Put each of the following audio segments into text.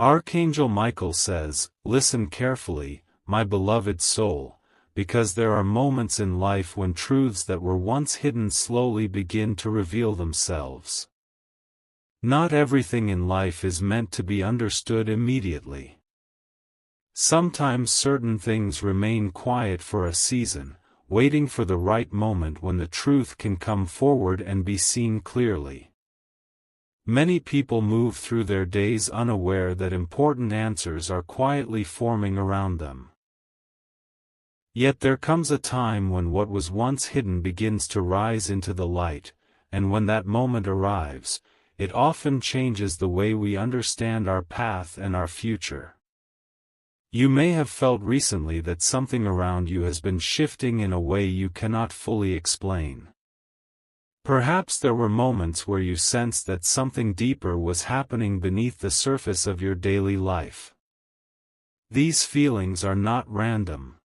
Archangel Michael says, "Listen carefully, my beloved soul, because there are moments in life when truths that were once hidden slowly begin to reveal themselves. Not everything in life is meant to be understood immediately. Sometimes certain things remain quiet for a season, waiting for the right moment when the truth can come forward and be seen clearly." Many people move through their days unaware that important answers are quietly forming around them. Yet there comes a time when what was once hidden begins to rise into the light, and when that moment arrives, it often changes the way we understand our path and our future. You may have felt recently that something around you has been shifting in a way you cannot fully explain. Perhaps there were moments where you sensed that something deeper was happening beneath the surface of your daily life. These feelings are not random.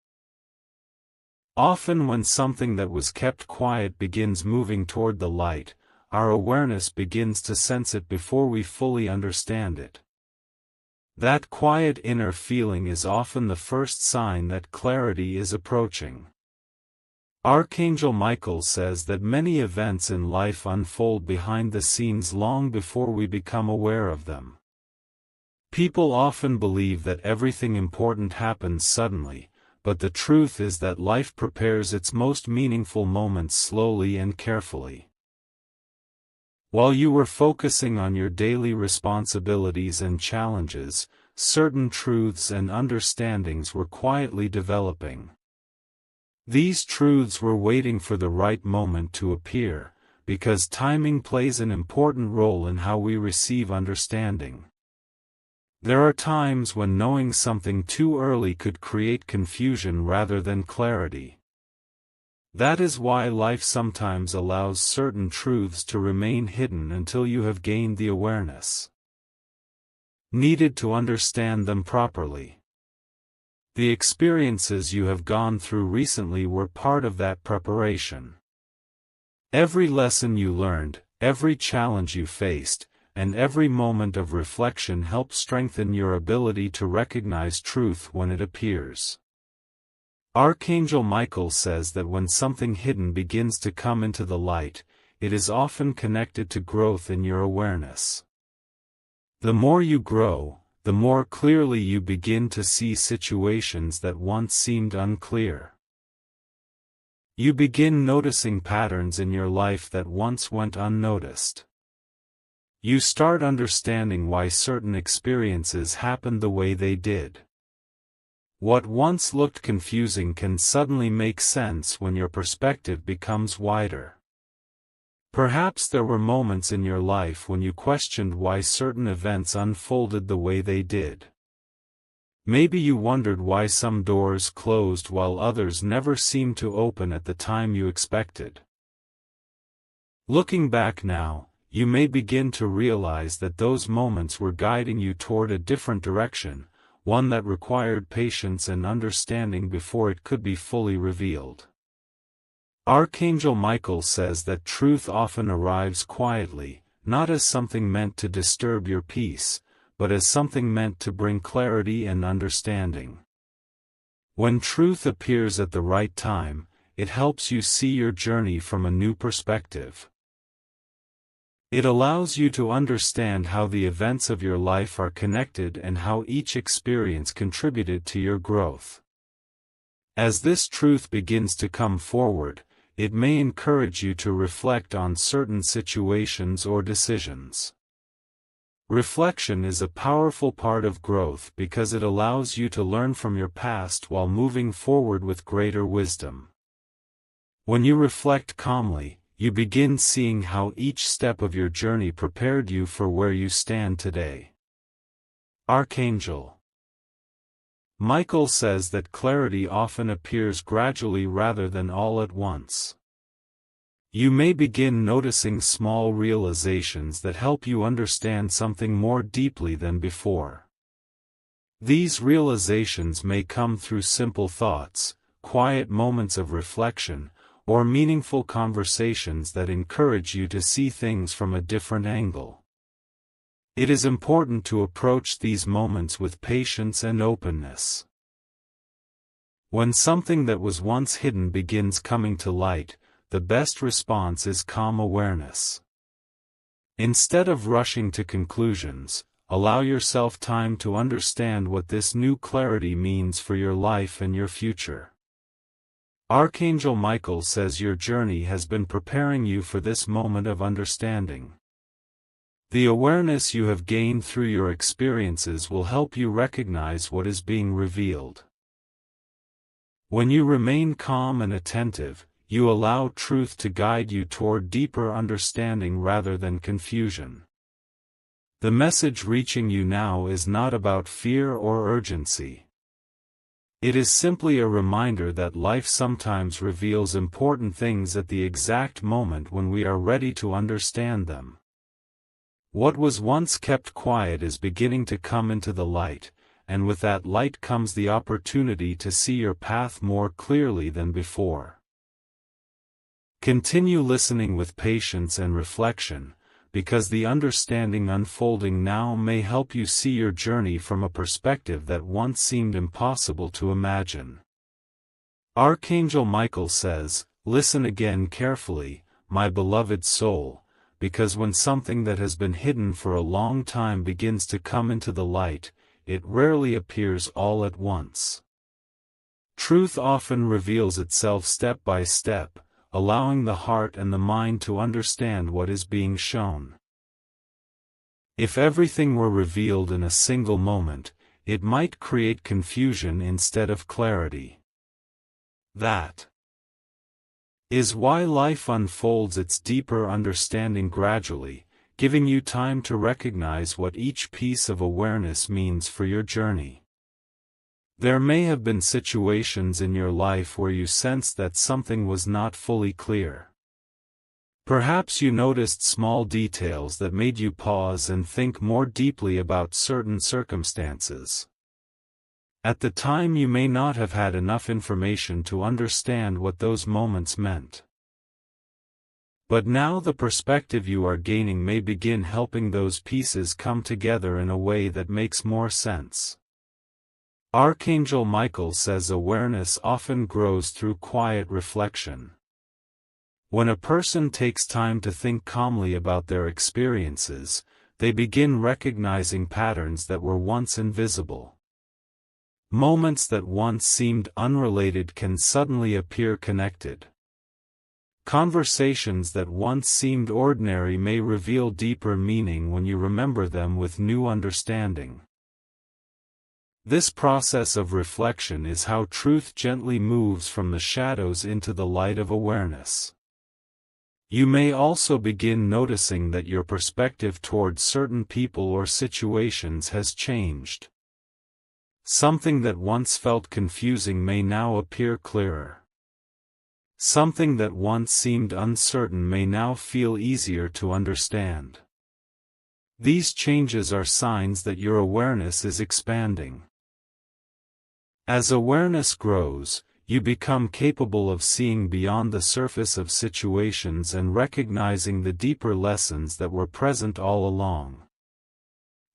Often when something that was kept quiet begins moving toward the light, our awareness begins to sense it before we fully understand it. That quiet inner feeling is often the first sign that clarity is approaching. Archangel Michael says that many events in life unfold behind the scenes long before we become aware of them. People often believe that everything important happens suddenly, but the truth is that life prepares its most meaningful moments slowly and carefully. While you were focusing on your daily responsibilities and challenges, certain truths and understandings were quietly developing. These truths were waiting for the right moment to appear, because timing plays an important role in how we receive understanding. There are times when knowing something too early could create confusion rather than clarity. That is why life sometimes allows certain truths to remain hidden until you have gained the awareness needed to understand them properly. The experiences you have gone through recently were part of that preparation. Every lesson you learned, every challenge you faced, and every moment of reflection helped strengthen your ability to recognize truth when it appears. Archangel Michael says that when something hidden begins to come into the light, it is often connected to growth in your awareness. The more you grow, the more clearly you begin to see situations that once seemed unclear. You begin noticing patterns in your life that once went unnoticed. You start understanding why certain experiences happened the way they did. What once looked confusing can suddenly make sense when your perspective becomes wider. Perhaps there were moments in your life when you questioned why certain events unfolded the way they did. Maybe you wondered why some doors closed while others never seemed to open at the time you expected. Looking back now, you may begin to realize that those moments were guiding you toward a different direction, one that required patience and understanding before it could be fully revealed. Archangel Michael says that truth often arrives quietly, not as something meant to disturb your peace, but as something meant to bring clarity and understanding. When truth appears at the right time, it helps you see your journey from a new perspective. It allows you to understand how the events of your life are connected and how each experience contributed to your growth. As this truth begins to come forward, it may encourage you to reflect on certain situations or decisions. Reflection is a powerful part of growth because it allows you to learn from your past while moving forward with greater wisdom. When you reflect calmly, you begin seeing how each step of your journey prepared you for where you stand today. Archangel Michael says that clarity often appears gradually rather than all at once. You may begin noticing small realizations that help you understand something more deeply than before. These realizations may come through simple thoughts, quiet moments of reflection, or meaningful conversations that encourage you to see things from a different angle. It is important to approach these moments with patience and openness. When something that was once hidden begins coming to light, the best response is calm awareness. Instead of rushing to conclusions, allow yourself time to understand what this new clarity means for your life and your future. Archangel Michael says your journey has been preparing you for this moment of understanding. The awareness you have gained through your experiences will help you recognize what is being revealed. When you remain calm and attentive, you allow truth to guide you toward deeper understanding rather than confusion. The message reaching you now is not about fear or urgency. It is simply a reminder that life sometimes reveals important things at the exact moment when we are ready to understand them. What was once kept quiet is beginning to come into the light, and with that light comes the opportunity to see your path more clearly than before. Continue listening with patience and reflection, because the understanding unfolding now may help you see your journey from a perspective that once seemed impossible to imagine. Archangel Michael says, "Listen again carefully, my beloved soul, because when something that has been hidden for a long time begins to come into the light, it rarely appears all at once. Truth often reveals itself step by step, allowing the heart and the mind to understand what is being shown. If everything were revealed in a single moment, it might create confusion instead of clarity. That is why life unfolds its deeper understanding gradually, giving you time to recognize what each piece of awareness means for your journey. There may have been situations in your life where you sensed that something was not fully clear. Perhaps you noticed small details that made you pause and think more deeply about certain circumstances. At the time you may not have had enough information to understand what those moments meant. But now the perspective you are gaining may begin helping those pieces come together in a way that makes more sense. Archangel Michael says awareness often grows through quiet reflection. When a person takes time to think calmly about their experiences, they begin recognizing patterns that were once invisible. Moments that once seemed unrelated can suddenly appear connected. Conversations that once seemed ordinary may reveal deeper meaning when you remember them with new understanding. This process of reflection is how truth gently moves from the shadows into the light of awareness. You may also begin noticing that your perspective toward certain people or situations has changed. Something that once felt confusing may now appear clearer. Something that once seemed uncertain may now feel easier to understand. These changes are signs that your awareness is expanding. As awareness grows, you become capable of seeing beyond the surface of situations and recognizing the deeper lessons that were present all along.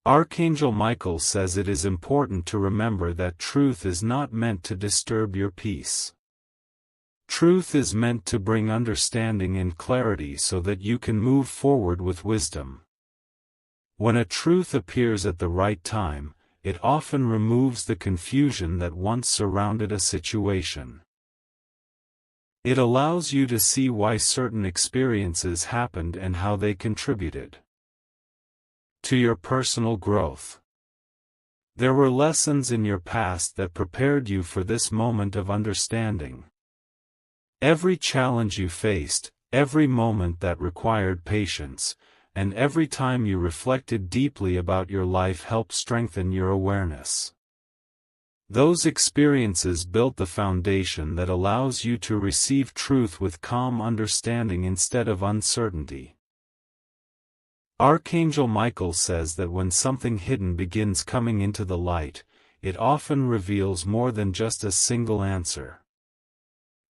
Archangel Michael says it is important to remember that truth is not meant to disturb your peace. Truth is meant to bring understanding and clarity so that you can move forward with wisdom. When a truth appears at the right time, it often removes the confusion that once surrounded a situation. It allows you to see why certain experiences happened and how they contributed to your personal growth. There were lessons in your past that prepared you for this moment of understanding. Every challenge you faced, every moment that required patience, and every time you reflected deeply about your life helped strengthen your awareness. Those experiences built the foundation that allows you to receive truth with calm understanding instead of uncertainty. Archangel Michael says that when something hidden begins coming into the light, it often reveals more than just a single answer.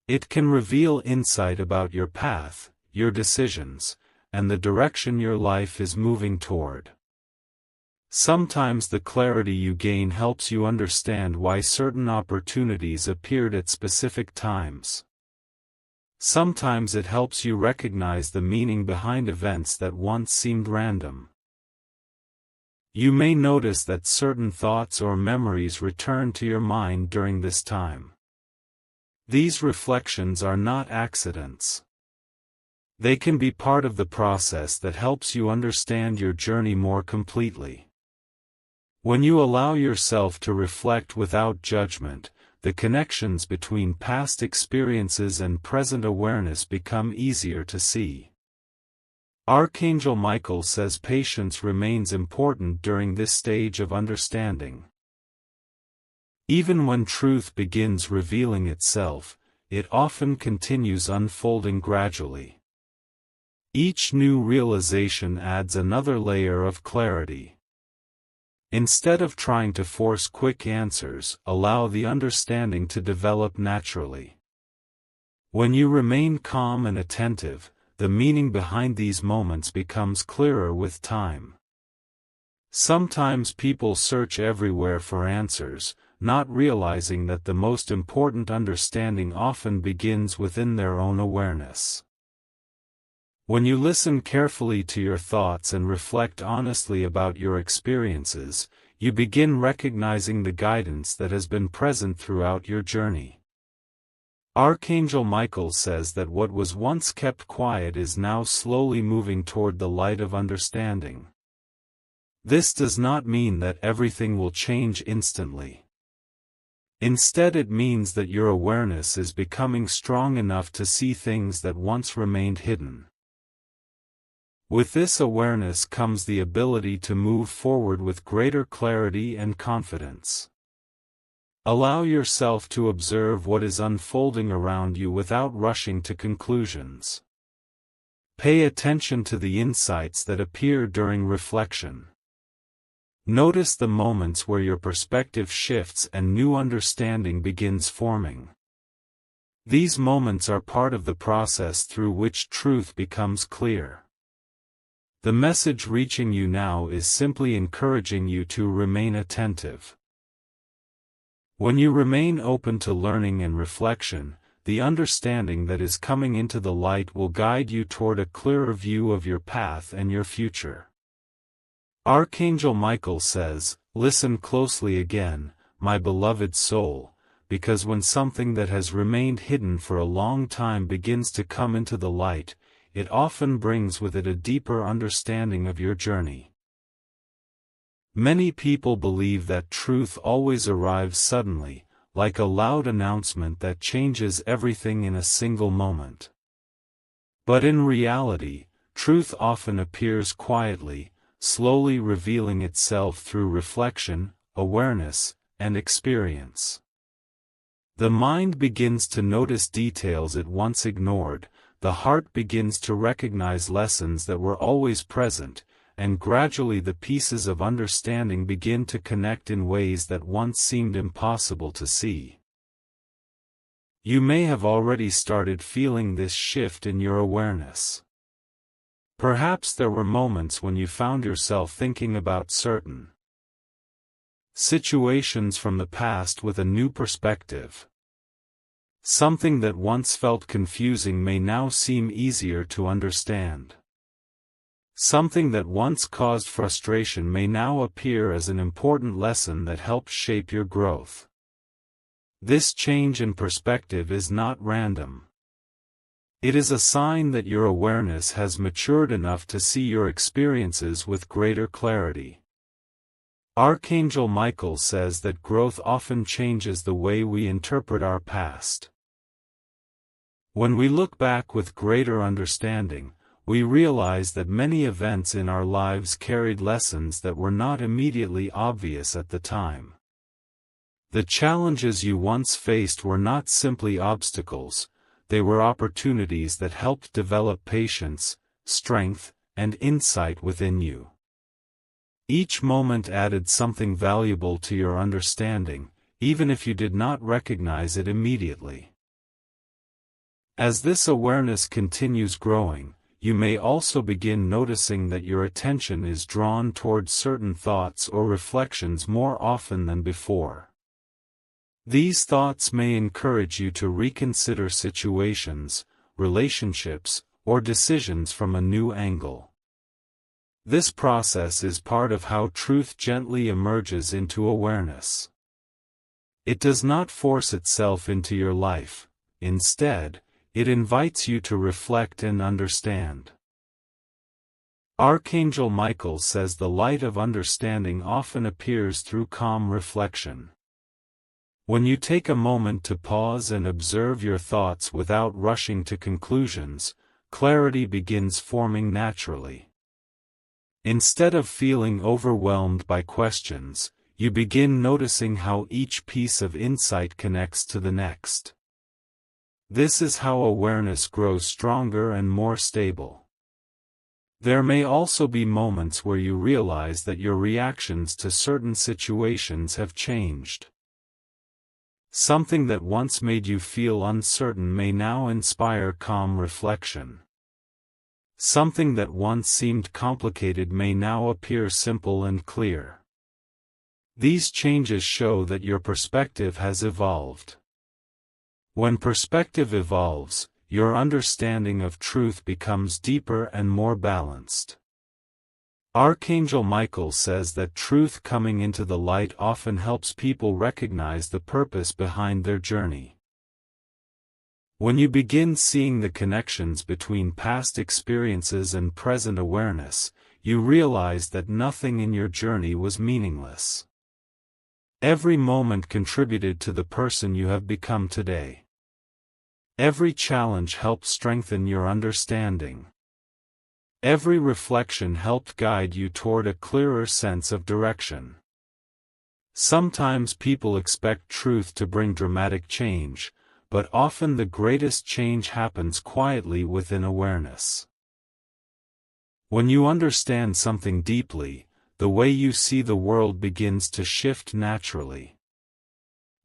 It can reveal insight about your path, your decisions, and the direction your life is moving toward. Sometimes the clarity you gain helps you understand why certain opportunities appeared at specific times. Sometimes it helps you recognize the meaning behind events that once seemed random. You may notice that certain thoughts or memories return to your mind during this time. These reflections are not accidents. They can be part of the process that helps you understand your journey more completely. When you allow yourself to reflect without judgment, the connections between past experiences and present awareness become easier to see. Archangel Michael says patience remains important during this stage of understanding. Even when truth begins revealing itself, it often continues unfolding gradually. Each new realization adds another layer of clarity. Instead of trying to force quick answers, allow the understanding to develop naturally. When you remain calm and attentive, the meaning behind these moments becomes clearer with time. Sometimes people search everywhere for answers, not realizing that the most important understanding often begins within their own awareness. When you listen carefully to your thoughts and reflect honestly about your experiences, you begin recognizing the guidance that has been present throughout your journey. Archangel Michael says that what was once kept quiet is now slowly moving toward the light of understanding. This does not mean that everything will change instantly. Instead, it means that your awareness is becoming strong enough to see things that once remained hidden. With this awareness comes the ability to move forward with greater clarity and confidence. Allow yourself to observe what is unfolding around you without rushing to conclusions. Pay attention to the insights that appear during reflection. Notice the moments where your perspective shifts and new understanding begins forming. These moments are part of the process through which truth becomes clear. The message reaching you now is simply encouraging you to remain attentive. When you remain open to learning and reflection, the understanding that is coming into the light will guide you toward a clearer view of your path and your future. Archangel Michael says, "Listen closely again, my beloved soul, because when something that has remained hidden for a long time begins to come into the light, it often brings with it a deeper understanding of your journey." Many people believe that truth always arrives suddenly, like a loud announcement that changes everything in a single moment. But in reality, truth often appears quietly, slowly revealing itself through reflection, awareness, and experience. The mind begins to notice details it once ignored, the heart begins to recognize lessons that were always present, and gradually the pieces of understanding begin to connect in ways that once seemed impossible to see. You may have already started feeling this shift in your awareness. Perhaps there were moments when you found yourself thinking about certain situations from the past with a new perspective. Something that once felt confusing may now seem easier to understand. Something that once caused frustration may now appear as an important lesson that helps shape your growth. This change in perspective is not random. It is a sign that your awareness has matured enough to see your experiences with greater clarity. Archangel Michael says that growth often changes the way we interpret our past. When we look back with greater understanding, we realize that many events in our lives carried lessons that were not immediately obvious at the time. The challenges you once faced were not simply obstacles, they were opportunities that helped develop patience, strength, and insight within you. Each moment added something valuable to your understanding, even if you did not recognize it immediately. As this awareness continues growing, you may also begin noticing that your attention is drawn towards certain thoughts or reflections more often than before. These thoughts may encourage you to reconsider situations, relationships, or decisions from a new angle. This process is part of how truth gently emerges into awareness. It does not force itself into your life. Instead, it invites you to reflect and understand. Archangel Michael says the light of understanding often appears through calm reflection. When you take a moment to pause and observe your thoughts without rushing to conclusions, clarity begins forming naturally. Instead of feeling overwhelmed by questions, you begin noticing how each piece of insight connects to the next. This is how awareness grows stronger and more stable. There may also be moments where you realize that your reactions to certain situations have changed. Something that once made you feel uncertain may now inspire calm reflection. Something that once seemed complicated may now appear simple and clear. These changes show that your perspective has evolved. When perspective evolves, your understanding of truth becomes deeper and more balanced. Archangel Michael says that truth coming into the light often helps people recognize the purpose behind their journey. When you begin seeing the connections between past experiences and present awareness, you realize that nothing in your journey was meaningless. Every moment contributed to the person you have become today. Every challenge helped strengthen your understanding. Every reflection helped guide you toward a clearer sense of direction. Sometimes people expect truth to bring dramatic change, but often the greatest change happens quietly within awareness. When you understand something deeply, the way you see the world begins to shift naturally.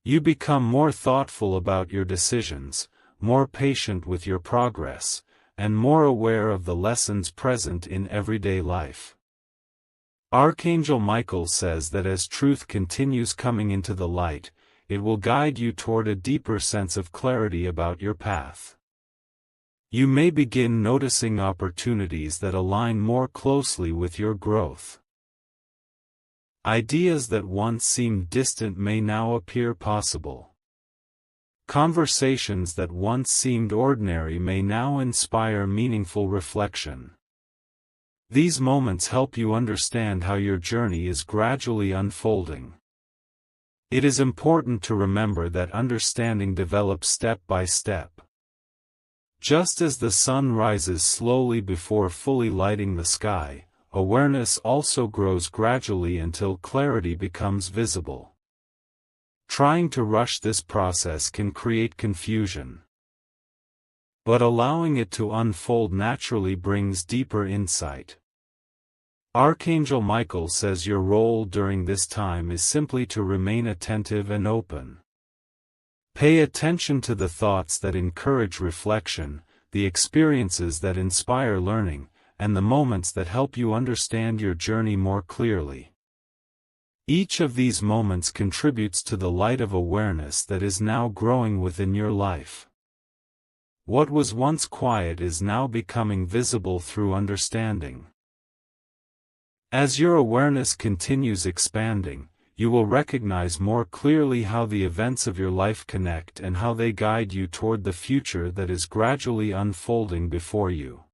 You become more thoughtful about your decisions, more patient with your progress, and more aware of the lessons present in everyday life. Archangel Michael says that as truth continues coming into the light, it will guide you toward a deeper sense of clarity about your path. You may begin noticing opportunities that align more closely with your growth. Ideas that once seemed distant may now appear possible. Conversations that once seemed ordinary may now inspire meaningful reflection. These moments help you understand how your journey is gradually unfolding. It is important to remember that understanding develops step by step. Just as the sun rises slowly before fully lighting the sky, awareness also grows gradually until clarity becomes visible. Trying to rush this process can create confusion. But allowing it to unfold naturally brings deeper insight. Archangel Michael says your role during this time is simply to remain attentive and open. Pay attention to the thoughts that encourage reflection, the experiences that inspire learning, and the moments that help you understand your journey more clearly. Each of these moments contributes to the light of awareness that is now growing within your life. What was once quiet is now becoming visible through understanding. As your awareness continues expanding, you will recognize more clearly how the events of your life connect and how they guide you toward the future that is gradually unfolding before you.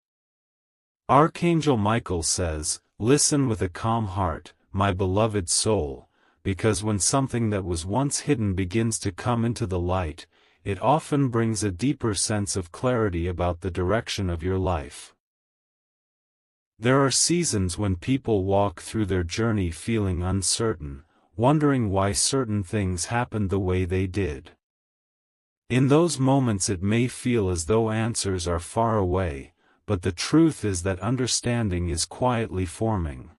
Archangel Michael says, "Listen with a calm heart, my beloved soul, because when something that was once hidden begins to come into the light, it often brings a deeper sense of clarity about the direction of your life." There are seasons when people walk through their journey feeling uncertain, wondering why certain things happened the way they did. In those moments it may feel as though answers are far away, but the truth is that understanding is quietly forming.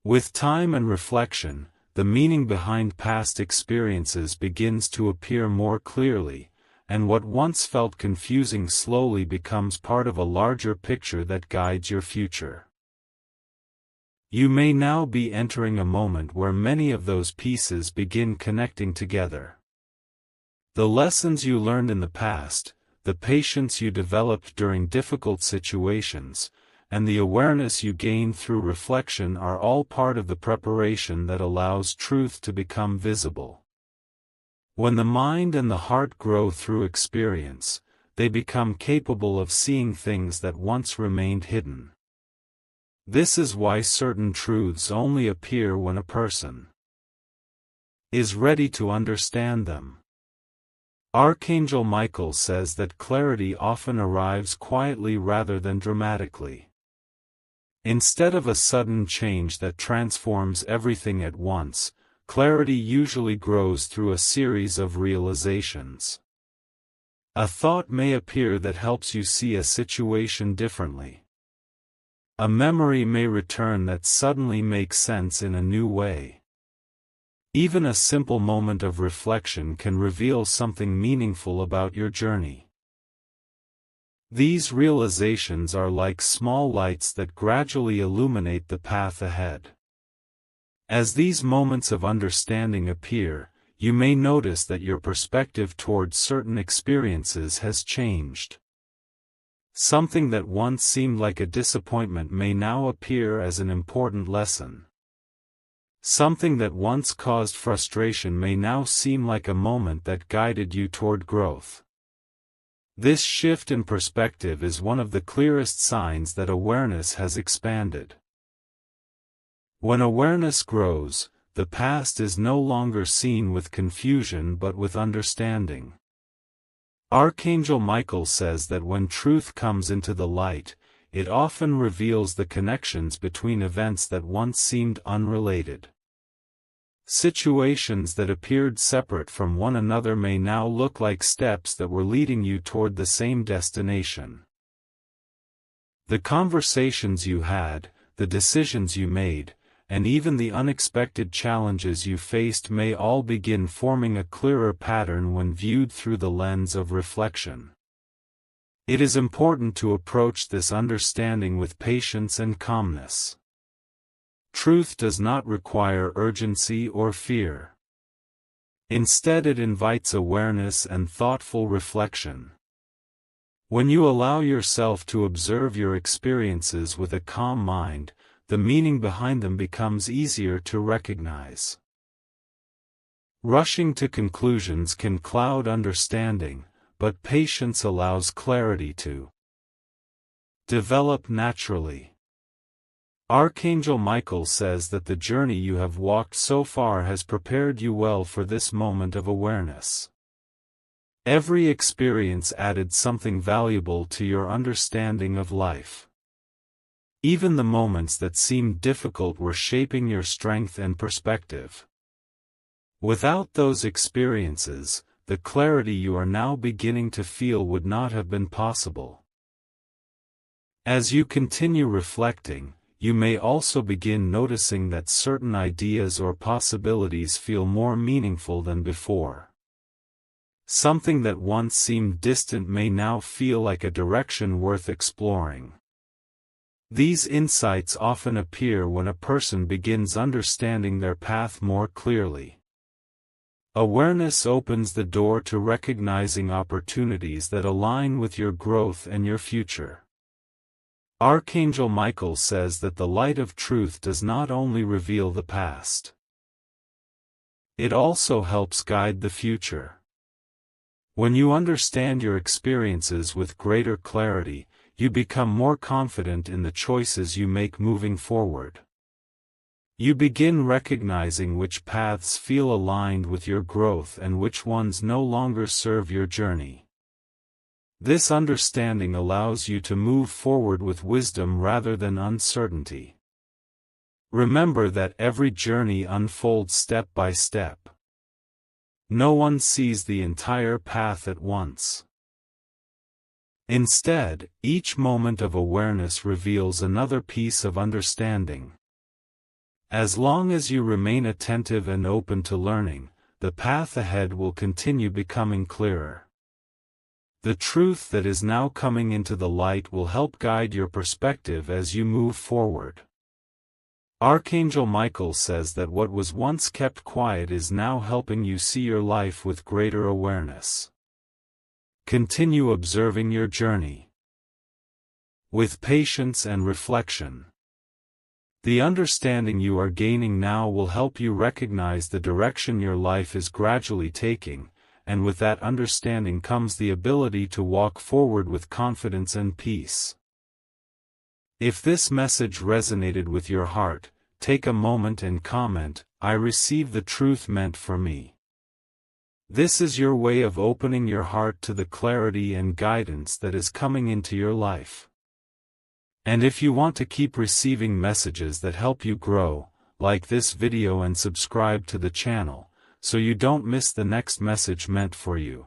With time and reflection, the meaning behind past experiences begins to appear more clearly, and what once felt confusing slowly becomes part of a larger picture that guides your future. You may now be entering a moment where many of those pieces begin connecting together. The lessons you learned in the past, the patience you developed during difficult situations, and the awareness you gained through reflection are all part of the preparation that allows truth to become visible. When the mind and the heart grow through experience, they become capable of seeing things that once remained hidden. This is why certain truths only appear when a person is ready to understand them. Archangel Michael says that clarity often arrives quietly rather than dramatically. Instead of a sudden change that transforms everything at once, clarity usually grows through a series of realizations. A thought may appear that helps you see a situation differently. A memory may return that suddenly makes sense in a new way. Even a simple moment of reflection can reveal something meaningful about your journey. These realizations are like small lights that gradually illuminate the path ahead. As these moments of understanding appear, you may notice that your perspective towards certain experiences has changed. Something that once seemed like a disappointment may now appear as an important lesson. Something that once caused frustration may now seem like a moment that guided you toward growth. This shift in perspective is one of the clearest signs that awareness has expanded. When awareness grows, the past is no longer seen with confusion but with understanding. Archangel Michael says that when truth comes into the light, it often reveals the connections between events that once seemed unrelated. Situations that appeared separate from one another may now look like steps that were leading you toward the same destination. The conversations you had, the decisions you made, and even the unexpected challenges you faced may all begin forming a clearer pattern when viewed through the lens of reflection. It is important to approach this understanding with patience and calmness. Truth does not require urgency or fear. Instead, it invites awareness and thoughtful reflection. When you allow yourself to observe your experiences with a calm mind, the meaning behind them becomes easier to recognize. Rushing to conclusions can cloud understanding, but patience allows clarity to develop naturally. Archangel Michael says that the journey you have walked so far has prepared you well for this moment of awareness. Every experience added something valuable to your understanding of life. Even the moments that seemed difficult were shaping your strength and perspective. Without those experiences, the clarity you are now beginning to feel would not have been possible. As you continue reflecting, you may also begin noticing that certain ideas or possibilities feel more meaningful than before. Something that once seemed distant may now feel like a direction worth exploring. These insights often appear when a person begins understanding their path more clearly. Awareness opens the door to recognizing opportunities that align with your growth and your future. Archangel Michael says that the light of truth does not only reveal the past. It also helps guide the future. When you understand your experiences with greater clarity, you become more confident in the choices you make moving forward. You begin recognizing which paths feel aligned with your growth and which ones no longer serve your journey. This understanding allows you to move forward with wisdom rather than uncertainty. Remember that every journey unfolds step by step. No one sees the entire path at once. Instead, each moment of awareness reveals another piece of understanding. As long as you remain attentive and open to learning, the path ahead will continue becoming clearer. The truth that is now coming into the light will help guide your perspective as you move forward. Archangel Michael says that what was once kept quiet is now helping you see your life with greater awareness. Continue observing your journey with patience and reflection. The understanding you are gaining now will help you recognize the direction your life is gradually taking, and with that understanding comes the ability to walk forward with confidence and peace. If this message resonated with your heart, take a moment and comment, "I receive the truth meant for me." This is your way of opening your heart to the clarity and guidance that is coming into your life. And if you want to keep receiving messages that help you grow, like this video and subscribe to the channel, so you don't miss the next message meant for you.